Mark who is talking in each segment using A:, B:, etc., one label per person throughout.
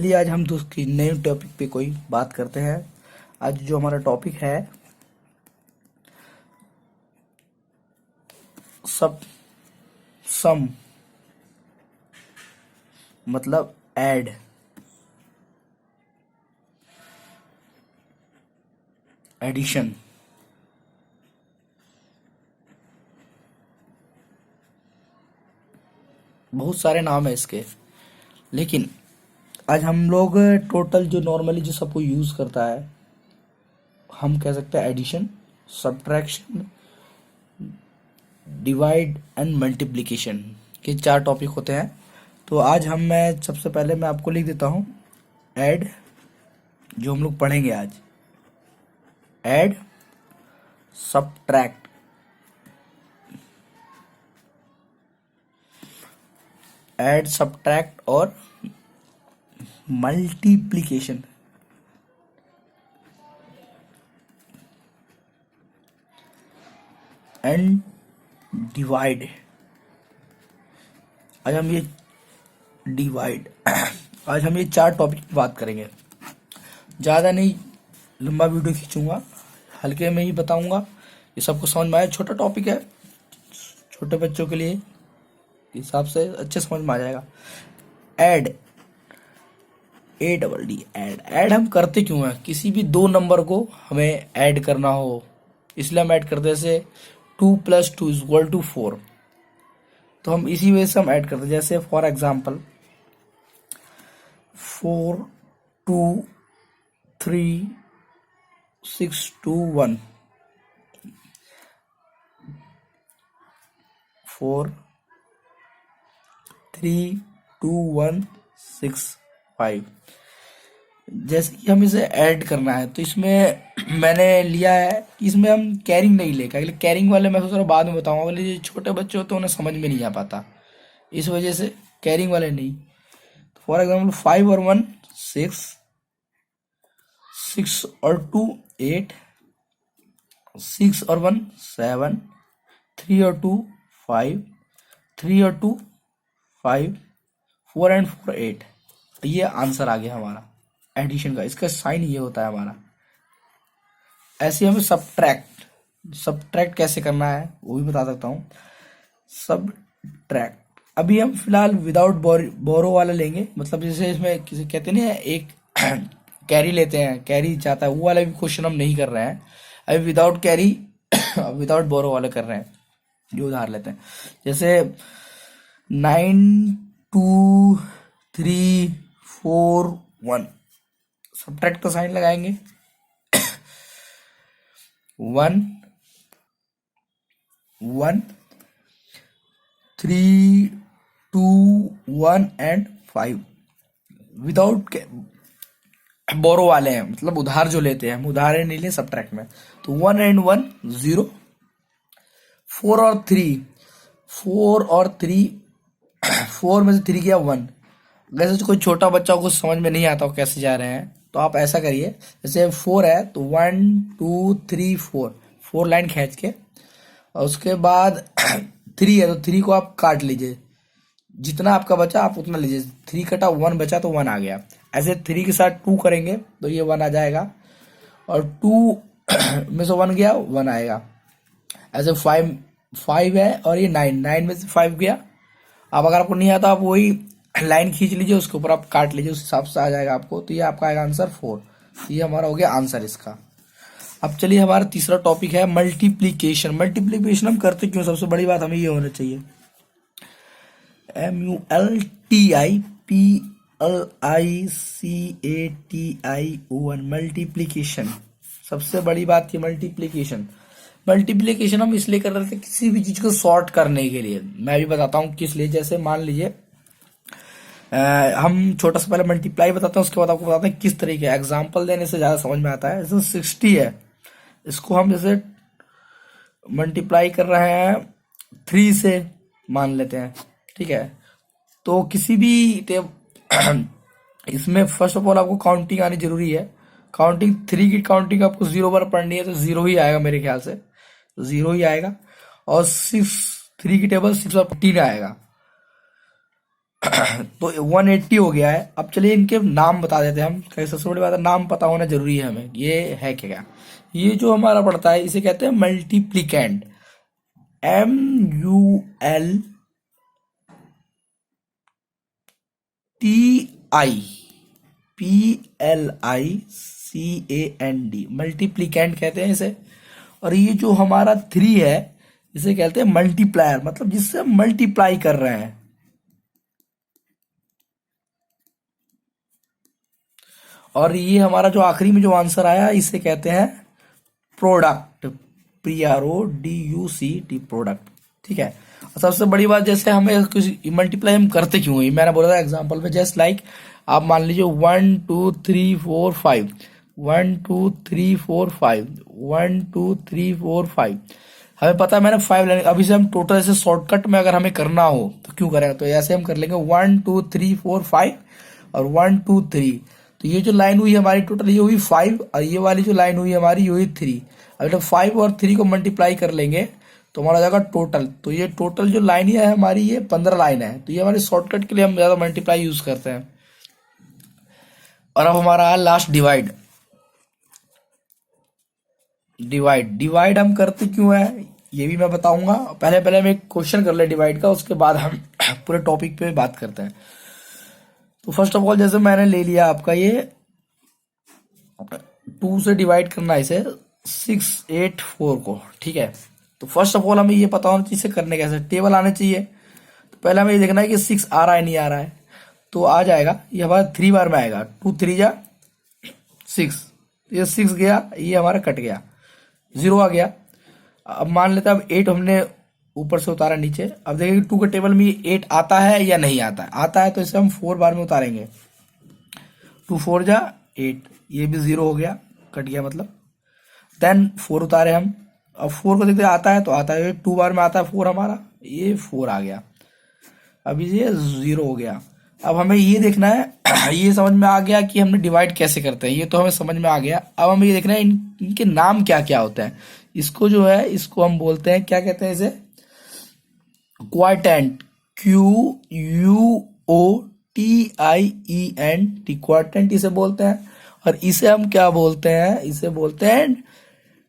A: चलिए आज हम दूसरी नए टॉपिक पे कोई बात करते हैं। आज जो हमारा टॉपिक है सब सम मतलब ऐड। एडिशन। बहुत सारे नाम है इसके, लेकिन आज हम लोग टोटल जो नॉर्मली जो सबको यूज करता है हम कह सकते हैं addition, subtraction, divide and multiplication के 4 टॉपिक होते हैं। तो आज मैं सबसे पहले मैं आपको लिख देता हूँ ऐड, जो हम लोग पढ़ेंगे आज। ऐड, सब्ट्रैक्ट, ऐड सब्ट्रैक्ट और मल्टीप्लिकेशन। And divide. आज हम ये डिवाइड आज हम ये 4 टॉपिक की बात करेंगे। ज़्यादा नहीं लंबा वीडियो खींचूंगा, हल्के में ही बताऊंगा, ये सबको समझ में आए। छोटा टॉपिक है, छोटे बच्चों के लिए हिसाब से अच्छे समझ में आ जाएगा। Add, ADD, add. ऐड हम करते क्यों हैं? किसी भी 2 नंबर को हमें ऐड करना हो, इसलिए हम ऐड करते हैं। जैसे 2 + 2 = 4, तो हम इसी वजह से हम ऐड करते हैं। जैसे फॉर एग्जाम्पल 4 2 3 6 2 1, 4 3 2 1 6 5। जैसे कि हम इसे ऐड करना है, तो इसमें मैंने लिया है कि इसमें हम कैरिंग नहीं लेगा। कैरिंग वाले मैं सोच रहा हूँ बाद में बताऊंगा, वाले जो छोटे बच्चे होते हैं उन्हें समझ में नहीं आ पाता, इस वजह से कैरिंग वाले नहीं। फॉर एग्जाम्पल 5 और 1 6, 6 और 2 8, 6 और 1 7, 3 और 2 5, 3 और 2 5, 4 and 4 8। ये आंसर आ गया हमारा एडिशन का। इसका साइन ये होता है हमारा। ऐसे हमें सब्ट्रैक्ट कैसे करना है वो भी बता सकता हूँ। सब्ट्रैक्ट अभी हम फिलहाल विदाउट बोरो वाला लेंगे, मतलब जैसे इसमें किसी कहते हैं ना एक कैरी लेते हैं, कैरी चाहता है, वो वाला भी क्वेश्चन हम नहीं कर रहे हैं अभी। विदाउट कैरी विदाउट बोरो वाला कर रहे हैं। जो उधार लेते हैं जैसे 9 2 3 4 1, सब्ट्रैक्ट का साइन लगाएंगे। 1 1 3 2 1 and 5 विदाउट बोरो वाले हैं, मतलब उधार जो लेते हैं, हम उधार नहीं ले सब्ट्रैक्ट में। तो 1 and 1 0, 4 और 3 4 में से 3 गया 1। वैसे कोई छोटा बच्चा को समझ में नहीं आता कैसे जा रहे हैं, तो आप ऐसा करिए, जैसे 4 है तो 1 2 3 4 लाइन खींच के, और उसके बाद 3 है तो 3 को आप काट लीजिए, जितना आपका बचा आप उतना लीजिए। 3 कटा 1 बचा तो 1 आ गया। ऐसे 3 के साथ 2 करेंगे तो ये 1 आ जाएगा, और 2 में से 1 गया 1 आएगा। ऐसे 5 है और ये 9 में से 5 गया। अब अगर आपको नहीं आता आप वही लाइन खींच लीजिए, उसके ऊपर आप काट लीजिए, उस हिसाब से आ जाएगा आपको। तो ये आपका आएगा आंसर 4। ये हमारा हो गया आंसर इसका। अब चलिए हमारा तीसरा टॉपिक है मल्टीप्लीकेशन। मल्टीप्लीकेशन हम करते क्यों? सबसे बड़ी बात हमें ये होना चाहिए MULTIPLICATION, मल्टीप्लीकेशन। सबसे बड़ी बात ये मल्टीप्लीकेशन। मल्टीप्लीकेशन हम इसलिए कर रहे थे किसी भी चीज को सॉर्ट करने के लिए। मैं भी बताता हूँ किस लिए। जैसे मान लीजिए हम छोटा सा पहले मल्टीप्लाई बताते हैं, उसके बाद आपको बताते हैं किस तरीके। एग्जाम्पल देने से ज्यादा समझ में आता है। जैसे 60 है, इसको हम जैसे मल्टीप्लाई कर रहे हैं 3 से मान लेते हैं, ठीक है। तो किसी भी इसमें फर्स्ट ऑफ ऑल आपको काउंटिंग आनी जरूरी है। काउंटिंग 3 की काउंटिंग आपको 0 पर पढ़नी है, तो 0 ही आएगा मेरे ख्याल से, 0 ही आएगा। और 3 की टेबल 6 और 15 आएगा। तो 180 हो गया है। अब चलिए इनके नाम बता देते हैं हम। सबसे बड़ी बात है नाम पता होना जरूरी है हमें। ये है क्या, ये जो हमारा पड़ता है इसे कहते हैं मल्टीप्लिकेंड। MULTIPLICAND, मल्टीप्लिकेंड कहते हैं इसे। और ये जो हमारा 3 है इसे कहते हैं मल्टीप्लायर, मतलब जिससे हम मल्टीप्लाई कर रहे हैं। और ये हमारा जो आखिरी में जो आंसर आया इसे कहते हैं प्रोडक्ट, PRODUCT, प्रोडक्ट। ठीक है। और सबसे बड़ी बात, जैसे हमें कुछ मल्टीप्लाई हम करते क्यों है, मैंने बोला था एग्जांपल में, जस्ट लाइक आप मान लीजिए 1 2 3 4 5, 1 2 3 4 5, 1 2 3 4 5। हमें पता है मैंने 5 लेने, अभी से हम टोटल ऐसे शॉर्टकट में अगर हमें करना हो तो क्यों करेंगे, तो ऐसे हम कर लेंगे 1 2 3 4 5 और 1 2 3। तो ये जो लाइन हुई हमारी टोटल ये हुई 5, और ये वाली जो लाइन हुई हमारी ये हुई 3। अब जब 5 और 3 को मल्टीप्लाई कर लेंगे तो हमारा हो जाएगा टोटल। तो ये टोटल जो लाइन है हमारी ये 15 लाइन है। तो ये हमारे शॉर्टकट के लिए हम ज्यादा मल्टीप्लाई यूज करते हैं। और अब हमारा है लास्ट डिवाइड। डिवाइड हम करते क्यों है ये भी मैं बताऊंगा। पहले पहले हम एक क्वेश्चन कर ले डिवाइड का, उसके बाद हम पूरे टॉपिक पे बात करते हैं। तो फर्स्ट ऑफ ऑल जैसे मैंने ले लिया आपका ये 2 से डिवाइड करना है इसे 6 8 4 को। ठीक है। तो फर्स्ट ऑफ ऑल हमें ये पता होना चाहिए इसे करने कैसे, टेबल आने चाहिए। तो पहले हमें ये देखना है कि 6 आ रहा है नहीं आ रहा है। तो आ जाएगा, ये हमारा 3 बार में आएगा, 2 3 जा 6, ये 6 गया, ये हमारा कट गया, 0 आ गया। अब मान लेते हैं अब 8 हमने ऊपर से उतारा नीचे। अब देखेंगे 2 के टेबल में 8 आता है या नहीं आता है। आता है तो इसे हम 4 बार में उतारेंगे, 2 4 जा 8, ये भी 0 हो गया, कट गया मतलब। देन 4 उतारे हम, अब 4 को देखते हैं आता है तो आता है, 2 बार में आता है 4 हमारा, ये 4 आ गया, अभी ये 0 हो गया। अब हमें ये देखना है ये समझ में आ गया कि हमने डिवाइड कैसे करते हैं, ये तो हमें समझ में आ गया। अब हमें ये देखना है इनके नाम क्या क्या होते हैं। इसको जो है इसको हम बोलते हैं, क्या कहते हैं इसे, क्वार्टेंट, QUOTIENT, क्वार्टेंट इसे बोलते हैं। और इसे हम क्या बोलते हैं, इसे बोलते हैं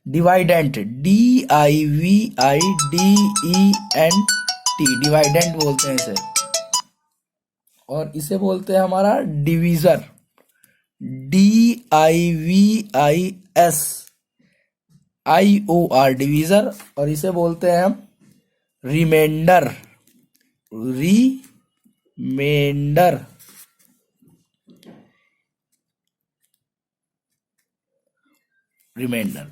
A: डिवाइडेंट, DIVIDENT, डिवाइडेंट बोलते हैं इसे। और इसे बोलते हैं हमारा डिवीजर, DIVISIOR, डिवीजर। और इसे बोलते हैं हम रिमाइंडर, रिमाइंडर। रिमाइंडर।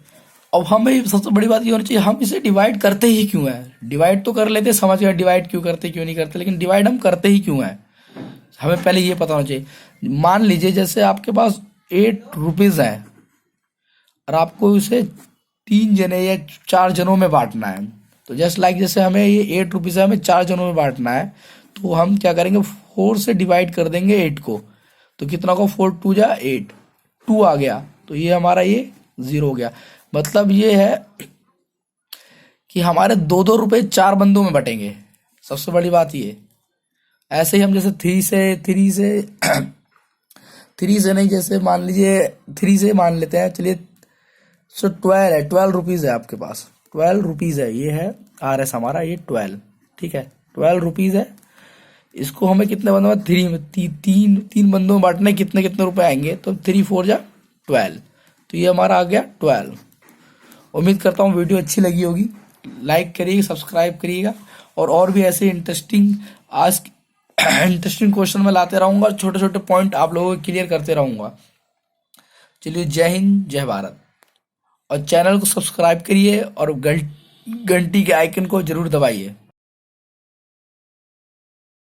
A: अब हमें सबसे बड़ी बात ये होनी चाहिए, हम इसे डिवाइड करते ही क्यों है। डिवाइड तो कर लेते, समझ गए डिवाइड क्यों करते क्यों नहीं करते, लेकिन डिवाइड हम करते ही क्यों है हमें पहले ये पता होना चाहिए। मान लीजिए जैसे आपके पास 8 रुपीज है और आपको उसे 3 जने या 4 जनों में बांटना है। तो जस्ट लाइक जैसे हमें ये 8 रुपीज है, हमें 4 जनों में बांटना है। तो हम क्या करेंगे, 4 से डिवाइड कर देंगे 8 को। तो कितना को 4 2 जा 8, 2 आ गया, तो ये हमारा ये 0 हो गया। मतलब ये है कि हमारे 2-2 रुपए 4 बंदों में बटेंगे। सबसे बड़ी बात ये। ऐसे ही हम जैसे 3 से 3 से नहीं, जैसे मान लीजिए 3 से मान लेते हैं, चलिए। सो 12 है, 12 रुपीज है आपके पास, 12 रुपीज है, ये है RS हमारा, ये 12। ठीक है, 12 रुपीज है। इसको हमें कितने बंदों में, 3 में, तीन बंदों में बांटने, कितने कितने रुपए आएंगे, तो 3 4 जा 12। तो ये हमारा आ गया 12। उम्मीद करता हूँ वीडियो अच्छी लगी होगी। लाइक करिएगा, सब्सक्राइब करिएगा, और भी ऐसे इंटरेस्टिंग इंटरेस्टिंग क्वेश्चन मैं लाते रहूंगा, और छोटे छोटे पॉइंट आप लोगों को क्लियर करते रहूंगा। चलिए, जय हिंद, जय भारत। और चैनल को सब्सक्राइब करिए और घंटी के आइकन को जरूर दबाइए।